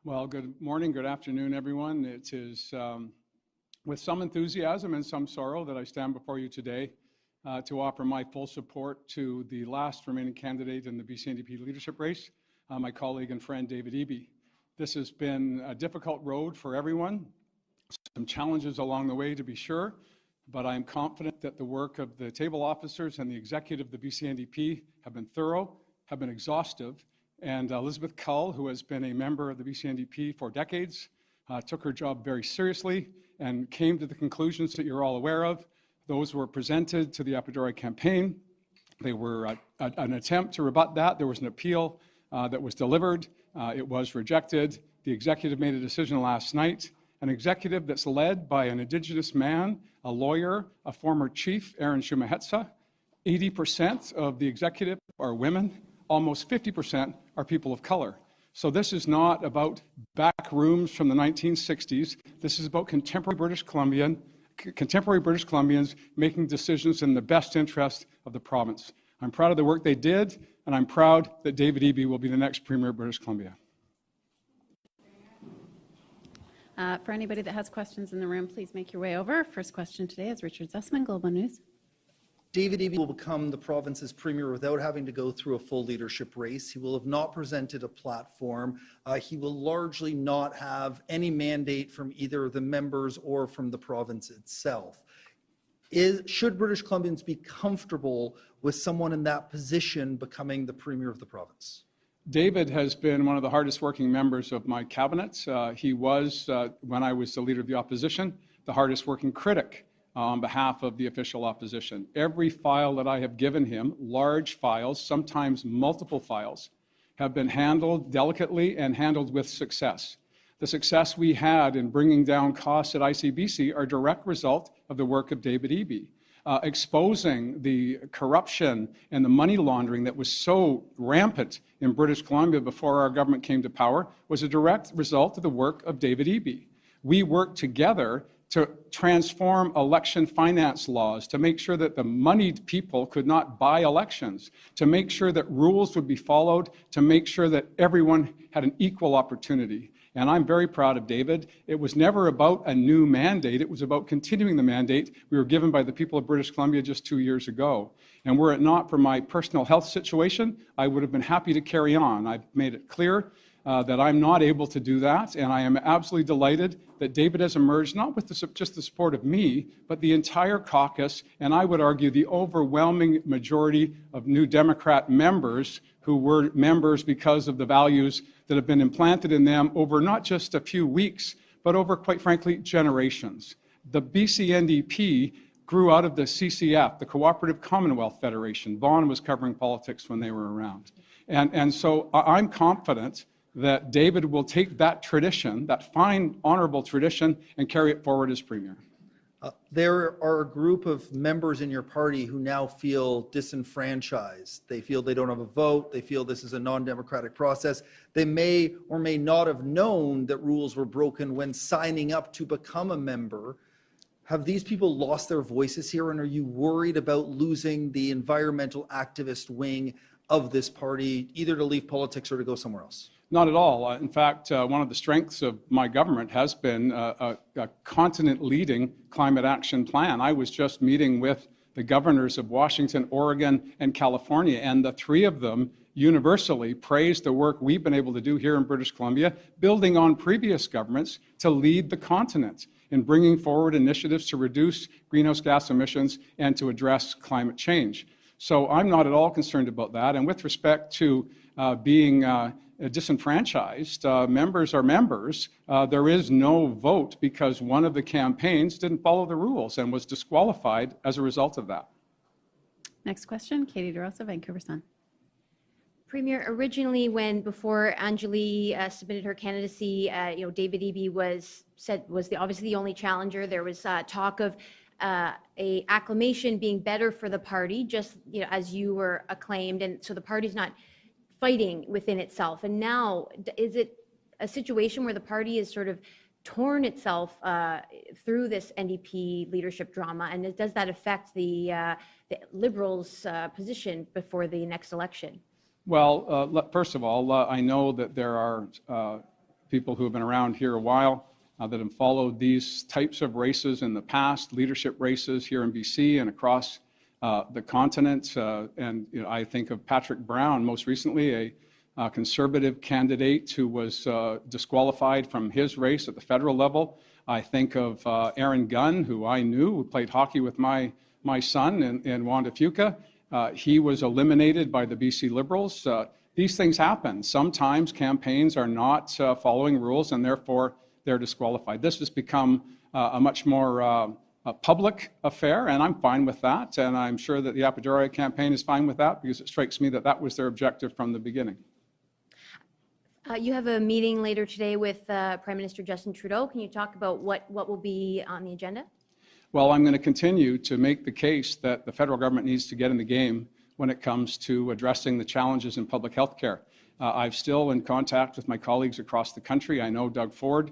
Well, good morning, good afternoon, everyone. It is with some enthusiasm and some sorrow that I stand before you today to offer my full support to the last remaining candidate in the BC NDP leadership race, my colleague and friend David Eby. This has been a difficult road for everyone, some challenges along the way to be sure, but I am confident that the work of the table officers and the executive of the BC NDP have been thorough, have been exhaustive, and Elizabeth Cull, who has been a member of the BC NDP for decades, took her job very seriously and came to the conclusions that you're all aware of. Those were presented to the Apodori campaign. They were an attempt to rebut that. There was an appeal that was delivered. It was rejected. The executive made a decision last night, an executive that's led by an Indigenous man, a lawyer, a former chief, Aaron Shumahetsa. 80% of the executive are women. Almost 50% are people of color. So this is not about back rooms from the 1960s. This is about contemporary British Columbians making decisions in the best interest of the province. I'm proud of the work they did, and I'm proud that David Eby will be the next Premier of British Columbia. For anybody that has questions in the room, please make your way over. First question today is Richard Zussman, Global News. David Eby will become the province's premier without having to go through a full leadership race. He will have not presented a platform. He will largely not have any mandate from either the members or from the province itself. Should British Columbians be comfortable with someone in that position becoming the premier of the province? David has been one of the hardest working members of my cabinet. He was, when I was the leader of the opposition, the hardest working critic on behalf of the official opposition. Every file that I have given him, large files, sometimes multiple files, have been handled delicately and handled with success. The success we had in bringing down costs at ICBC are a direct result of the work of David Eby. Exposing the corruption and the money laundering that was so rampant in British Columbia before our government came to power was a direct result of the work of David Eby. We worked together to transform election finance laws, to make sure that the moneyed people could not buy elections, to make sure that rules would be followed, to make sure that everyone had an equal opportunity. And I'm very proud of David. It was never about a new mandate. It was about continuing the mandate we were given by the people of British Columbia just 2 years ago. And were it not for my personal health situation, I would have been happy to carry on. I've made it clear that I'm not able to do that, and I am absolutely delighted that David has emerged, not with just the support of me, but the entire caucus, and I would argue the overwhelming majority of New Democrat members who were members because of the values that have been implanted in them over not just a few weeks, but over, quite frankly, generations. The BC NDP grew out of the CCF, the Cooperative Commonwealth Federation. Vaughan was covering politics when they were around. And so I'm confident that David will take that tradition, that fine, honorable tradition, and carry it forward as Premier. There are a group of members in your party who now feel disenfranchised. They feel they don't have a vote. They feel this is a non-democratic process. They may or may not have known that rules were broken when signing up to become a member. Have these people lost their voices here, and are you worried about losing the environmental activist wing of this party, either to leave politics or to go somewhere else? Not at all. In fact, one of the strengths of my government has been a continent-leading climate action plan. I was just meeting with the governors of Washington, Oregon, and California, and the three of them universally praised the work we've been able to do here in British Columbia, building on previous governments to lead the continent in bringing forward initiatives to reduce greenhouse gas emissions and to address climate change. So I'm not at all concerned about that. And with respect to being disenfranchised, members are members. There is no vote because one of the campaigns didn't follow the rules and was disqualified as a result of that. Next question, Katie DeRosa, Vancouver Sun. Premier, originally before Anjali submitted her candidacy, David Eby was obviously the only challenger. There was talk of a acclamation being better for the party, just as you were acclaimed, and so the party's not fighting within itself. And now, is it a situation where the party is sort of torn itself through this NDP leadership drama, and does that affect the Liberals' position before the next election? Well, first of all, I know that there are people who have been around here a while that have followed these types of races in the past, leadership races here in BC and across the continent. And I think of Patrick Brown, most recently, a Conservative candidate who was disqualified from his race at the federal level. I think of Aaron Gunn, who I knew, who played hockey with my son in Wanda Fuca. He was eliminated by the BC Liberals. These things happen. Sometimes campaigns are not following rules, and therefore they're disqualified. This has become a much more public affair, and I'm fine with that. And I'm sure that the Appadurai campaign is fine with that, because it strikes me that that was their objective from the beginning. You have a meeting later today with Prime Minister Justin Trudeau. Can you talk about what will be on the agenda? Well, I'm going to continue to make the case that the federal government needs to get in the game when it comes to addressing the challenges in public health care. I'm still in contact with my colleagues across the country. I know Doug Ford,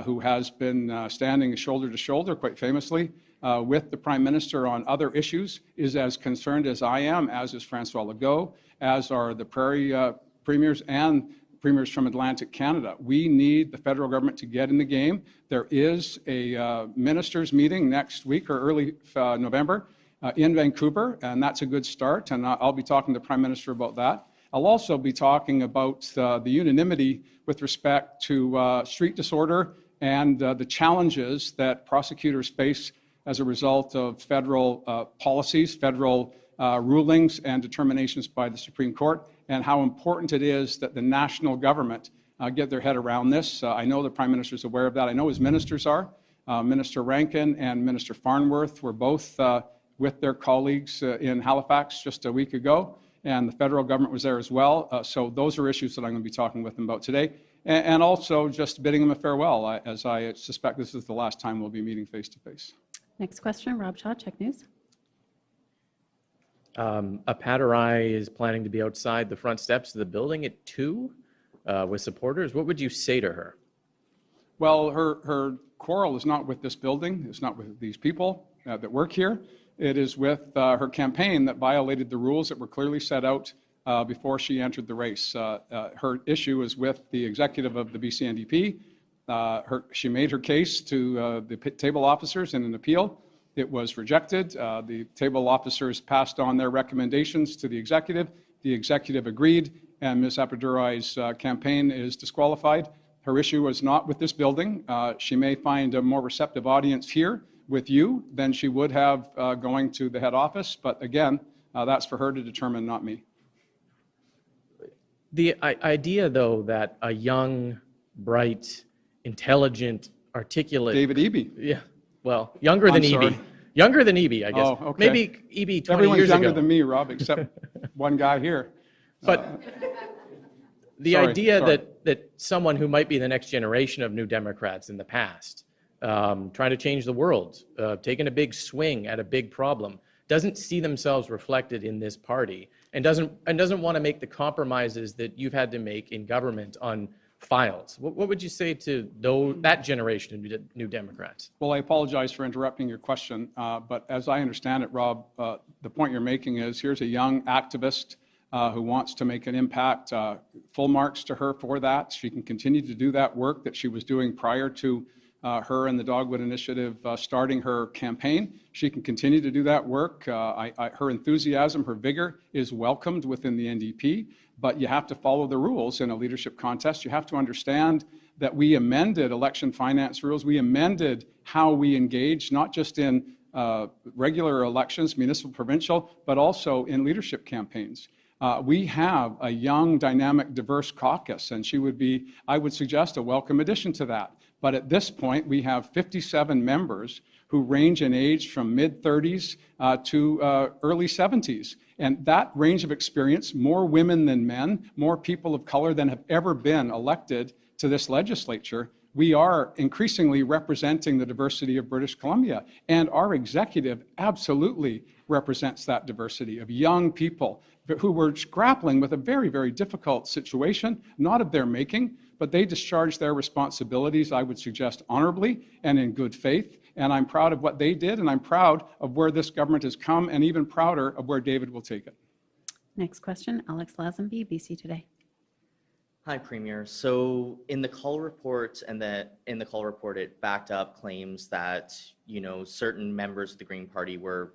who has been standing shoulder to shoulder, quite famously, with the Prime Minister on other issues, is as concerned as I am, as is Francois Legault, as are the Prairie premiers and premiers from Atlantic Canada. We need the federal government to get in the game. There is a ministers' meeting next week or early November in Vancouver, and that's a good start, and I'll be talking to the Prime Minister about that. I'll also be talking about the unanimity with respect to street disorder and the challenges that prosecutors face as a result of federal policies, federal rulings and determinations by the Supreme Court, and how important it is that the national government get their head around this. I know the Prime Minister is aware of that. I know his ministers are. Minister Rankin and Minister Farnworth were both with their colleagues in Halifax just a week ago, and the federal government was there as well. So those are issues that I'm going to be talking with them about today, and also just bidding them a farewell, as I suspect this is the last time we'll be meeting face-to-face. Next question, Rob Shaw, Check News. Appadurai is planning to be outside the front steps of the building at 2 with supporters. What would you say to her? Well, her quarrel is not with this building. It's not with these people that work here. It is with her campaign that violated the rules that were clearly set out before she entered the race. Her issue is with the executive of the BC NDP. She made her case to the table officers in an appeal. It was rejected. The table officers passed on their recommendations to the executive. The executive agreed, and Ms. Appadurai's campaign is disqualified. Her issue was not with this building. She may find a more receptive audience here with you than she would have going to the head office, but again, that's for her to determine, not me. The idea, though, that a young, bright, intelligent, articulate... David Eby. Yeah. Well, younger than Eby. Younger than Eby, I guess. Oh, okay. Maybe Eby 20 Everyone's years ago. younger than me, Rob, except one guy here. But the idea that someone who might be the next generation of New Democrats in the past, trying to change the world, taking a big swing at a big problem, doesn't see themselves reflected in this party and doesn't want to make the compromises that you've had to make in government on files. What would you say to that generation of New Democrats? Well, I apologize for interrupting your question, but as I understand it, Rob, the point you're making is here's a young activist who wants to make an impact. Full marks to her for that. She can continue to do that work that she was doing prior to her and the Dogwood Initiative starting her campaign. She can continue to do that work. Her enthusiasm, her vigor is welcomed within the NDP, but you have to follow the rules in a leadership contest. You have to understand that we amended election finance rules. We amended how we engage, not just in regular elections, municipal, provincial, but also in leadership campaigns. We have a young, dynamic, diverse caucus, and she would be, I would suggest, a welcome addition to that. But at this point, we have 57 members who range in age from mid-30s to early 70s. And that range of experience, more women than men, more people of color than have ever been elected to this legislature, we are increasingly representing the diversity of British Columbia. And our executive absolutely represents that diversity of young people who were grappling with a very, very difficult situation, not of their making, but they discharged their responsibilities, I would suggest, honorably and in good faith. And I'm proud of what they did, and I'm proud of where this government has come, and even prouder of where David will take it. Next question, Alex Lazenby, BC Today. Hi, Premier. So in the call report it backed up claims that, certain members of the Green Party were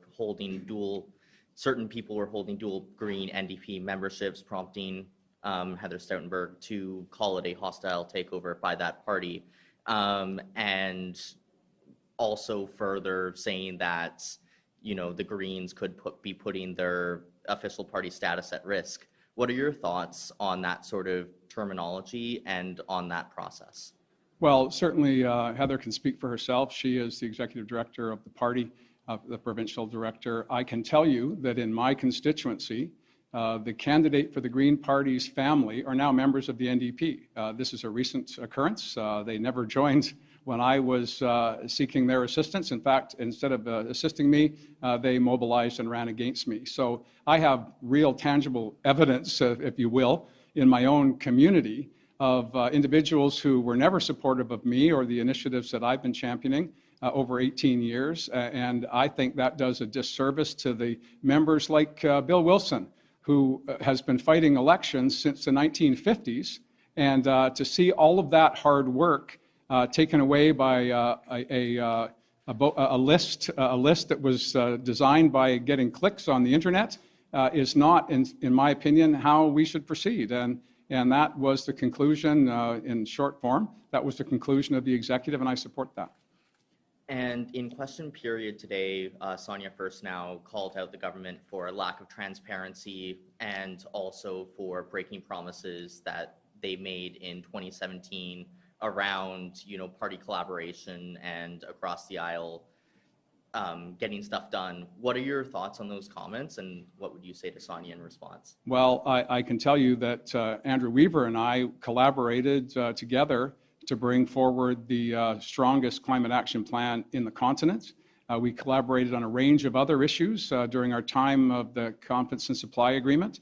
certain people were holding dual Green NDP memberships, prompting Heather Stoutenberg to call it a hostile takeover by that party. And also further saying that, the Greens could be putting their official party status at risk. What are your thoughts on that sort of terminology and on that process? Well, certainly Heather can speak for herself. She is the executive director of the party, the provincial director. I can tell you that in my constituency, the candidate for the Green Party's family are now members of the NDP. This is a recent occurrence. They never joined when I was seeking their assistance. In fact, instead of assisting me, they mobilized and ran against me. So I have real tangible evidence, if you will, in my own community of individuals who were never supportive of me or the initiatives that I've been championing over 18 years. And I think that does a disservice to the members like Bill Wilson, who has been fighting elections since the 1950s. And to see all of that hard work taken away by a list that was designed by getting clicks on the internet is not, in my opinion, how we should proceed. And that was the conclusion in short form. That was the conclusion of the executive, and I support that. And in question period today, Sonia First Now called out the government for a lack of transparency and also for breaking promises that they made in 2017 around, party collaboration and across the aisle getting stuff done. What are your thoughts on those comments, and what would you say to Sonia in response? Well, I can tell you that Andrew Weaver and I collaborated together to bring forward the strongest climate action plan in the continent. We collaborated on a range of other issues during our time of the Confidence and Supply Agreement.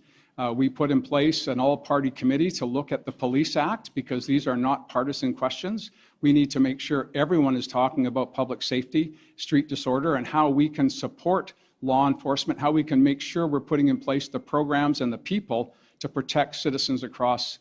We put in place an all-party committee to look at the Police Act, because these are not partisan questions. We need to make sure everyone is talking about public safety, street disorder, and how we can support law enforcement, how we can make sure we're putting in place the programs and the people to protect citizens across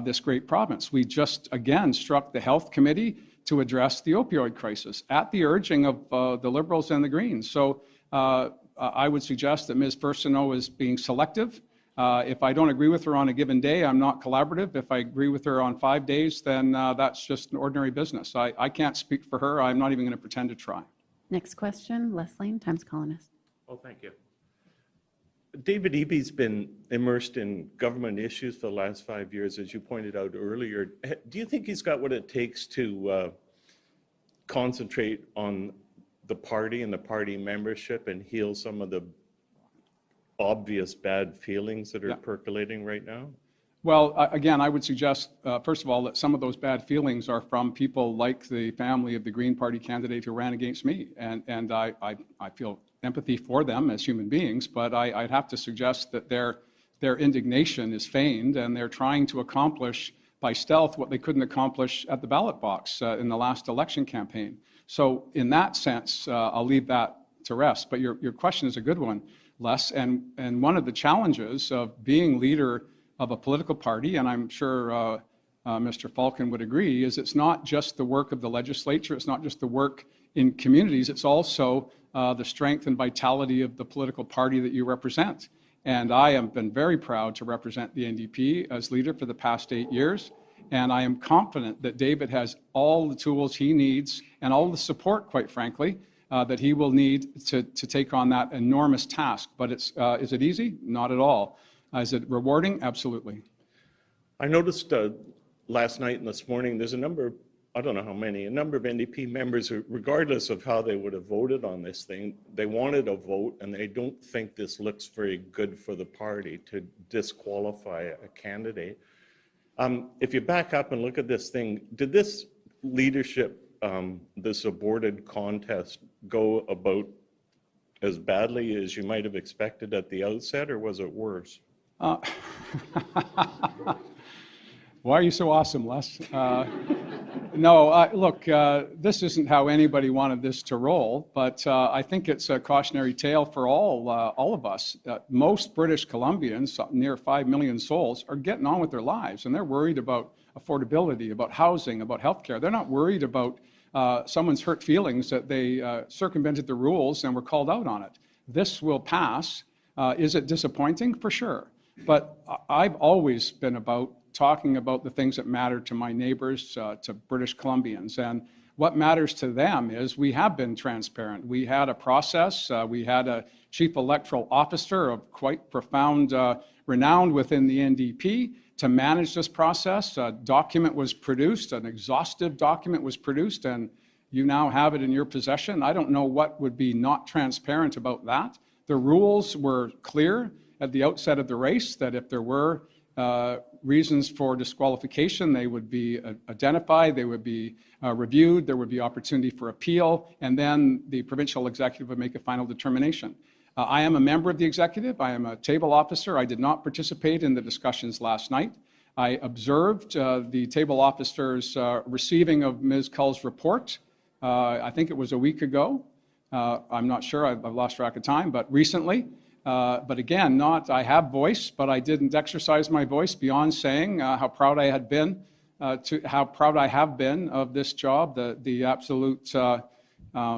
this great province. We just, again, struck the Health Committee to address the opioid crisis at the urging of the Liberals and the Greens. So I would suggest that Ms. Firstenow is being selective. If I don't agree with her on a given day, I'm not collaborative. If I agree with her on 5 days, then that's just an ordinary business. I can't speak for her. I'm not even going to pretend to try. Next question, Les Lane, Times Colonist. Oh, thank you. David Eby's been immersed in government issues for the last 5 years, as you pointed out earlier. Do you think he's got what it takes to concentrate on the party and the party membership and heal some of the obvious bad feelings that are percolating right now? Well, again, I would suggest, first of all, that some of those bad feelings are from people like the family of the Green Party candidate who ran against me. And I feel empathy for them as human beings, but I'd have to suggest that their indignation is feigned, and they're trying to accomplish by stealth what they couldn't accomplish at the ballot box in the last election campaign. So in that sense, I'll leave that to rest. But your question is a good one, Les, and one of the challenges of being leader of a political party, and I'm sure Mr. Falcon would agree, is it's not just the work of the legislature, it's not just the work in communities, it's also the strength and vitality of the political party that you represent. And I have been very proud to represent the NDP as leader for the past 8 years, and I am confident that David has all the tools he needs and all the support, quite frankly, that he will need to take on that enormous task. But is it easy? Not at all. Is it rewarding? Absolutely. I noticed last night and this morning, there's a number, I don't know how many, a number of NDP members who, regardless of how they would have voted on this thing, they wanted a vote, and they don't think this looks very good for the party to disqualify a candidate. If you back up and look at this thing, did this leadership, this aborted contest, go about as badly as you might have expected at the outset, or was it worse? Why are you so awesome, Les? No, look, this isn't how anybody wanted this to roll, but I think it's a cautionary tale for all of us. Most British Columbians, near 5 million souls, are getting on with their lives, and they're worried about affordability, about housing, about healthcare. They're not worried about someone's hurt feelings that they circumvented the rules and were called out on it. This will pass. Is it disappointing? For sure. But I've always been about talking about the things that matter to my neighbors, to British Columbians. And what matters to them is we have been transparent. We had a process. We had a chief electoral officer of quite profound renown within the NDP to manage this process. A document was produced, an exhaustive document was produced, and you now have it in your possession. I don't know what would be not transparent about that. The rules were clear at the outset of the race that if there were reasons for disqualification, they would be identified, they would be reviewed, there would be opportunity for appeal, and then the provincial executive would make a final determination. I am a member of the executive. I am a table officer. I did not participate in the discussions last night. I observed the table officer's receiving of Ms. Cull's report. I think it was a week ago. I'm not sure. I've lost track of time, but recently. But again, I have voice, but I didn't exercise my voice beyond saying how proud I have been of this job, the absolute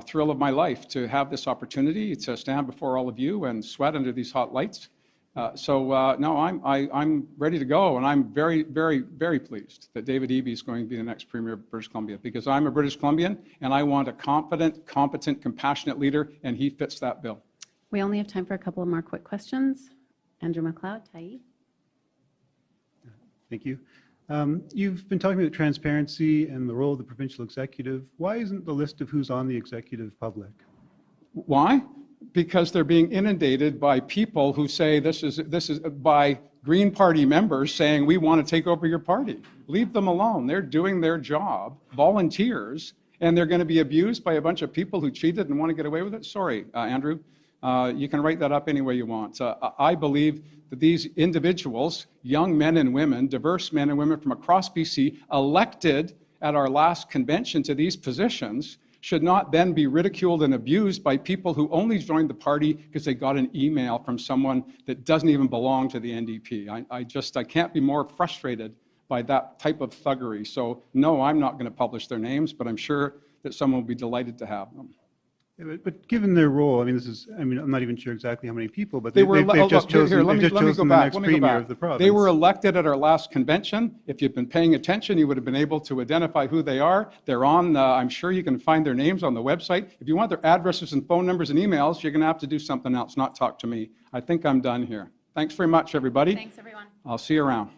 thrill of my life to have this opportunity to stand before all of you and sweat under these hot lights. No, I'm ready to go, and I'm very, very, very pleased that David Eby is going to be the next Premier of British Columbia, because I'm a British Columbian, and I want a confident, competent, compassionate leader, and he fits that bill. We only have time for a couple of more quick questions. Andrew McLeod, Tyee. Thank you. You've been talking about transparency and the role of the provincial executive. Why isn't the list of who's on the executive public? Why? Because they're being inundated by people who say this is by Green Party members saying we want to take over your party. Leave them alone. They're doing their job, volunteers, and they're going to be abused by a bunch of people who cheated and want to get away with it. Sorry, Andrew. You can write that up any way you want. I believe that these individuals, young men and women, diverse men and women from across BC, elected at our last convention to these positions, should not then be ridiculed and abused by people who only joined the party because they got an email from someone that doesn't even belong to the NDP. I can't be more frustrated by that type of thuggery. So no, I'm not going to publish their names, but I'm sure that someone will be delighted to have them. But given their role, I'm not even sure exactly how many people, but they've just chosen the next premier of the province. They were elected at our last convention. If you've been paying attention, you would have been able to identify who they are. They're on, I'm sure you can find their names on the website. If you want their addresses and phone numbers and emails, you're going to have to do something else, not talk to me. I think I'm done here. Thanks very much, everybody. Thanks, everyone. I'll see you around.